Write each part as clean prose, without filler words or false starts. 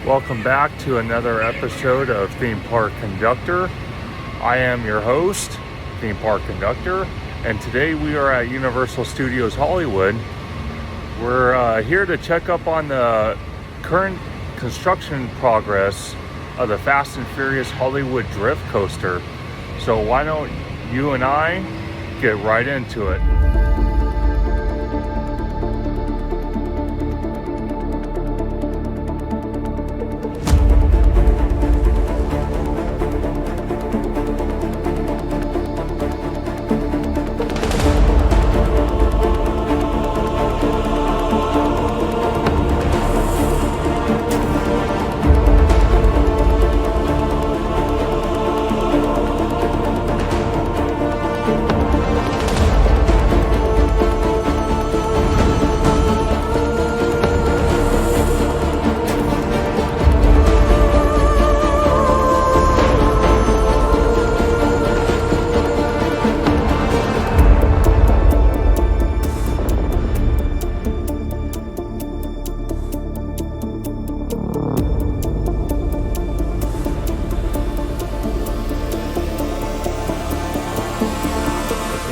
Welcome back to another episode of ThemeParkConductor. I am your host, ThemeParkConductor, and today we are at Universal Studios Hollywood. We're here to check up on the current construction progress of the Fast and Furious Hollywood Drift Coaster. So why don't you and I get right into it.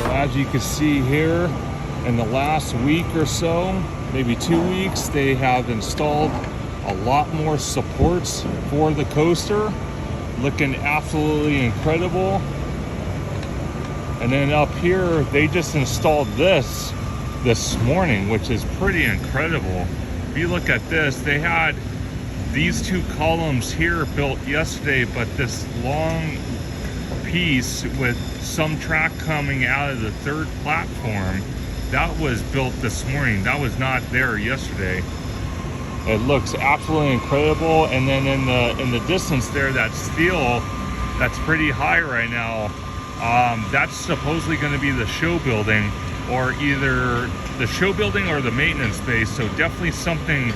As you can see here, in the last week or so, maybe 2 weeks, they have installed a lot more supports for the coaster, looking absolutely incredible. And then up here, they just installed this morning, which is pretty incredible. If you look at this, they had these two columns here built yesterday, but this long piece with some track coming out of the third platform, that was built this morning. That was not there yesterday. It looks absolutely incredible. And then in the distance there, that steel that's pretty high right now, that's supposedly going to be the show building, or either the show building or the maintenance space. So definitely something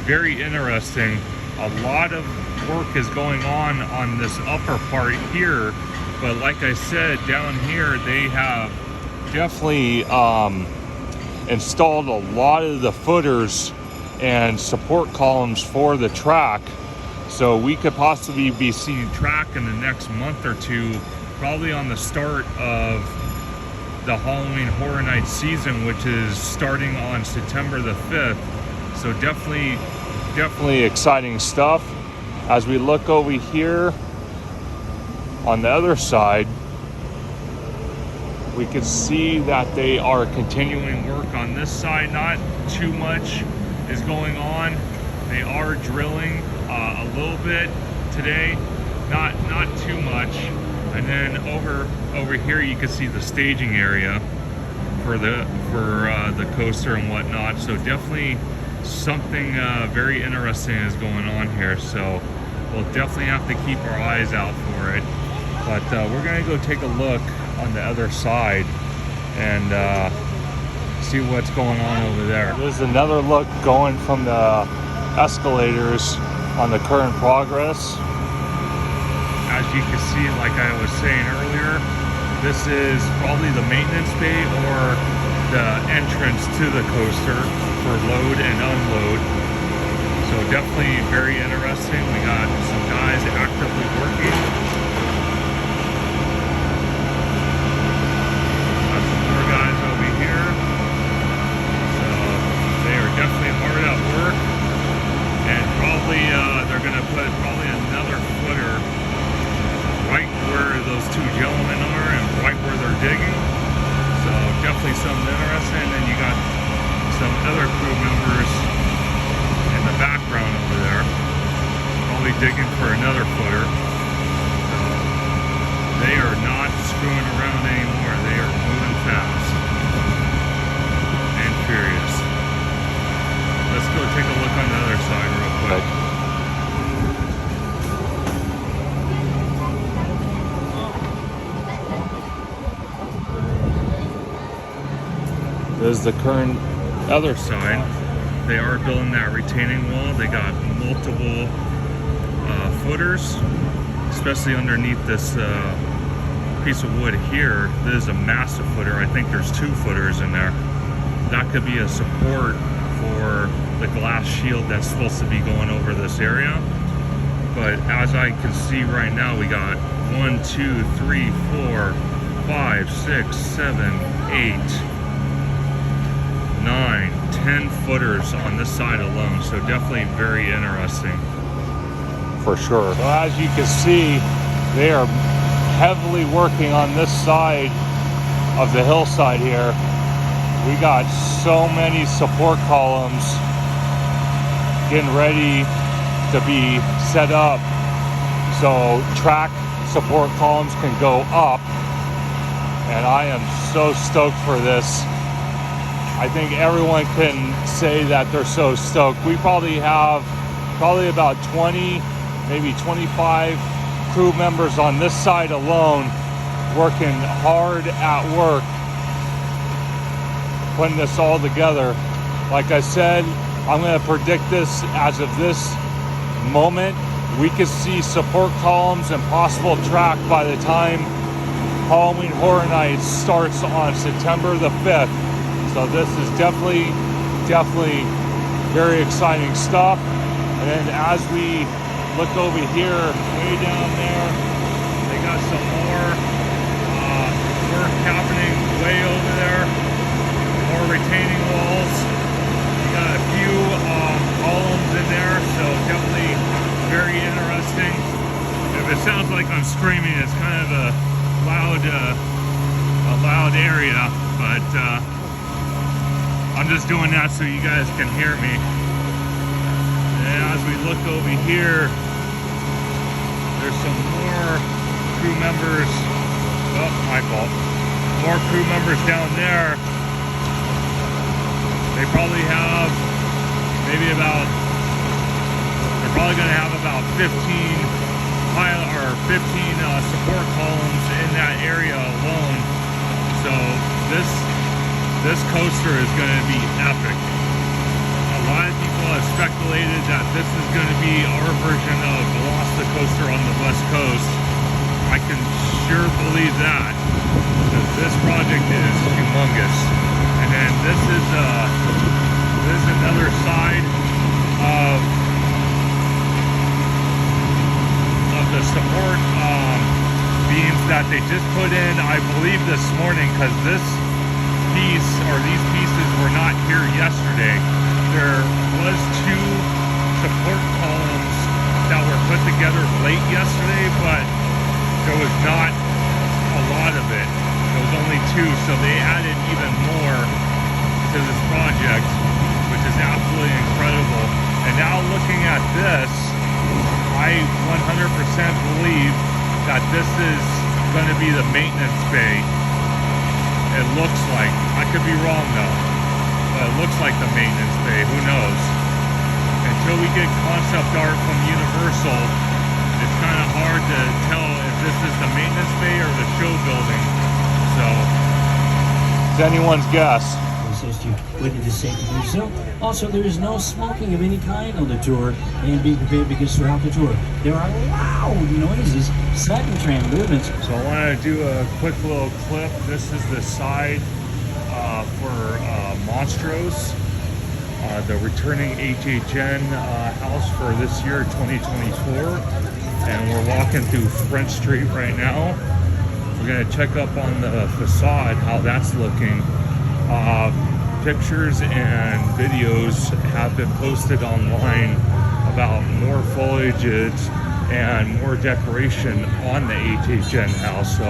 very interesting. A lot of work is going on this upper part here. But like I said, down here, they have definitely installed a lot of the footers and support columns for the track. So we could possibly be seeing track in the next month or two, probably on the start of the Halloween Horror Nights season, which is starting on September the 5th. So definitely exciting stuff. As we look over here, on the other side, we can see that they are continuing work on this side. Not too much is going on. They are drilling a little bit today, not too much. And then over here, you can see the staging area for the coaster and whatnot. So definitely something very interesting is going on here. So we'll definitely have to keep our eyes out for it. But we're gonna go take a look on the other side and see what's going on over there. There's another look going from the escalators on the current progress. As you can see, like I was saying earlier, this is probably the maintenance bay or the entrance to the coaster for load and unload. So definitely very interesting. We got some guys actively working. Definitely hard at work, and probably they're going to put probably another footer right where those two gentlemen are and right where they're digging. So definitely something interesting. And then you got some other crew members in the background over there, probably digging for another footer. So they are not screwing around anymore. They are moving fast and furious. Let's go take a look on the other side real quick. There's the current other side. They are building that retaining wall. They got multiple footers, especially underneath this piece of wood here. This is a massive footer. I think there's 2 footers in there. That could be a support for the glass shield that's supposed to be going over this area. but as I can see right now, we got 1, 2, 3, 4, 5, 6, 7, 8, 9, 10 footers on this side alone, so definitely very interesting for sure. So as you can see, they are heavily working on this side of the hillside here. We got so many support columns getting ready to be set up so track support columns can go up, and I am so stoked for this. I think everyone can say that they're so stoked. We probably have about 20, maybe 25 crew members on this side alone working hard at work putting this all together. Like I said, I'm going to predict this as of this moment. We could see support columns and possible track by the time Halloween Horror Nights starts on September the 5th. So this is definitely very exciting stuff. And then as we look over here, way down there, they got some more work happening way over there. More retaining walls. We got a few columns in there, so definitely very interesting. If it sounds like I'm screaming, it's kind of a loud area, but I'm just doing that so you guys can hear me. And as we look over here, there's some more crew members. Oh, my fault. More crew members down there. They probably have maybe about, they're probably going to have about 15 support columns in that area alone. So this coaster is going to be epic. A lot of people have speculated that this is going to be our version of Velocicoaster on the West Coast. I can sure believe that, because this project is humongous. And then this is another side of the support beams that they just put in, I believe, this morning, because this piece, or these pieces, were not here yesterday. There was 2 support columns that were put together late yesterday, but there was not a lot of it. There was only 2, so they added even more to this project, which is absolutely incredible. And now looking at this, I 100% believe that this is going to be the maintenance bay. It looks like. I could be wrong though, but it looks like the maintenance bay. Who knows? Until we get concept art from Universal, it's kind of hard to tell if this is the maintenance bay or the show building. So it's anyone's guess. You wouldn't be safe to do so. Also, there is no smoking of any kind on the tour, and be prepared because throughout the tour there are loud noises, sudden tram movements. So I want to do a quick little clip. This is the side for Monstros, the returning HHN house for this year, 2024. And we're walking through French Street right now. We're going to check up on the facade, how that's looking. Pictures and videos have been posted online about more foliage and more decoration on the HHN house. So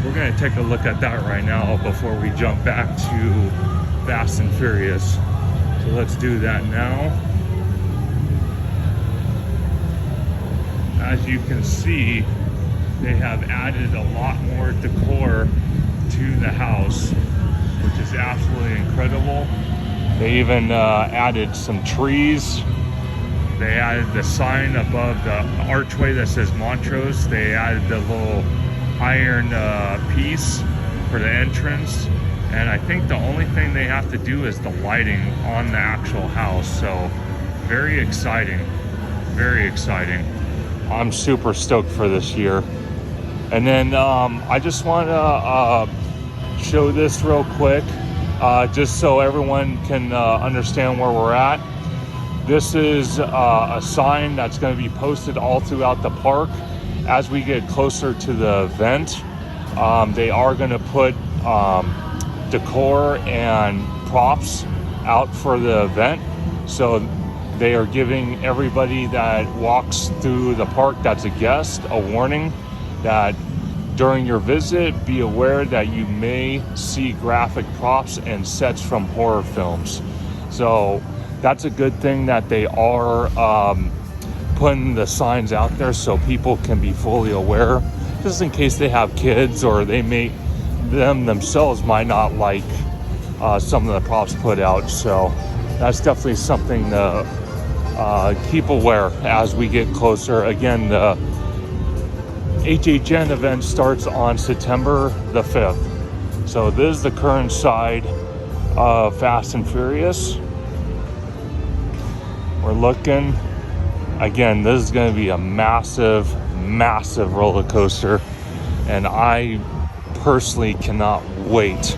we're going to take a look at that right now before we jump back to Fast and Furious. So let's do that now. As you can see, they have added a lot more decor to the house, which is absolutely incredible. They even added some trees. They added the sign above the archway that says Montrose. They added the little iron piece for the entrance. And I think the only thing they have to do is the lighting on the actual house. So very exciting, very exciting. I'm super stoked for this year. And then I just want to show this real quick, just so everyone can understand where we're at. This is a sign that's going to be posted all throughout the park. As we get closer to the event, they are going to put decor and props out for the event. So they are giving everybody that walks through the park that's a guest a warning that during your visit, be aware that you may see graphic props and sets from horror films. So that's a good thing that they are putting the signs out there so people can be fully aware, just in case they have kids or themselves might not like some of the props put out. So that's definitely something to keep aware as we get closer. Again, the HHN event starts on September the 5th. So this is the current side of Fast and Furious. We're looking. Again, this is going to be a massive, massive roller coaster. And I personally cannot wait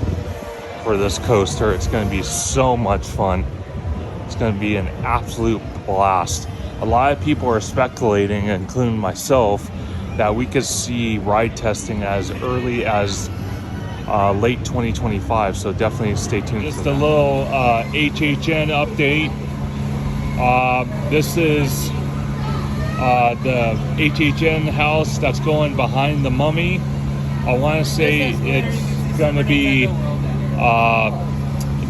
for this coaster. It's going to be so much fun. It's going to be an absolute blast. A lot of people are speculating, including myself, that we could see ride testing as early as late 2025. So definitely stay tuned. Just a little HHN update. This is the HHN house that's going behind the Mummy. I want to say it's going to be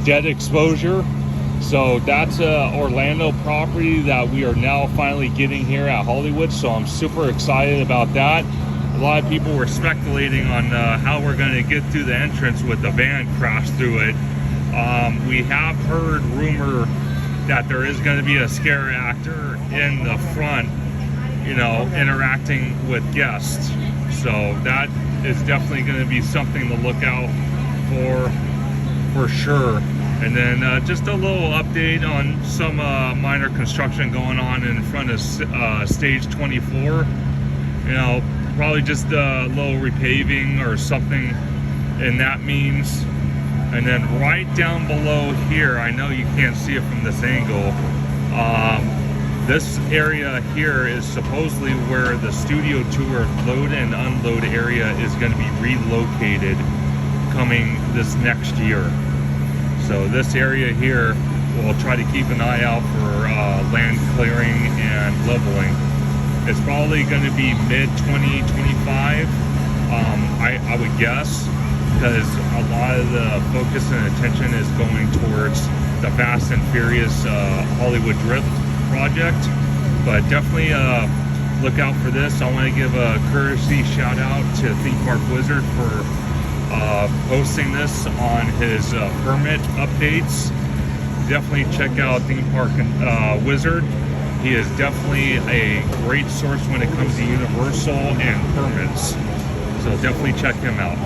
dead exposure. So that's a Orlando property that we are now finally getting here at Hollywood. So I'm super excited about that. A lot of people were speculating on how we're going to get through the entrance with the van crash through it. We have heard rumor that there is going to be a scare actor in the front, you know, interacting with guests. So that is definitely going to be something to look out for sure. And then just a little update on some minor construction going on in front of stage 24. You know, probably just a little repaving or something in that means. And then right down below here, I know you can't see it from this angle, this area here is supposedly where the studio tour load and unload area is going to be relocated coming this next year. So this area here, we'll try to keep an eye out for land clearing and leveling. It's probably going to be mid-2025, I would guess, because a lot of the focus and attention is going towards the Fast and Furious Hollywood Drift project. But definitely look out for this. I want to give a courtesy shout out to ThemeParkWizard for posting this on his permit updates. Definitely check out ThemeParkWizard. He is definitely a great source when it comes to Universal and permits. So definitely check him out.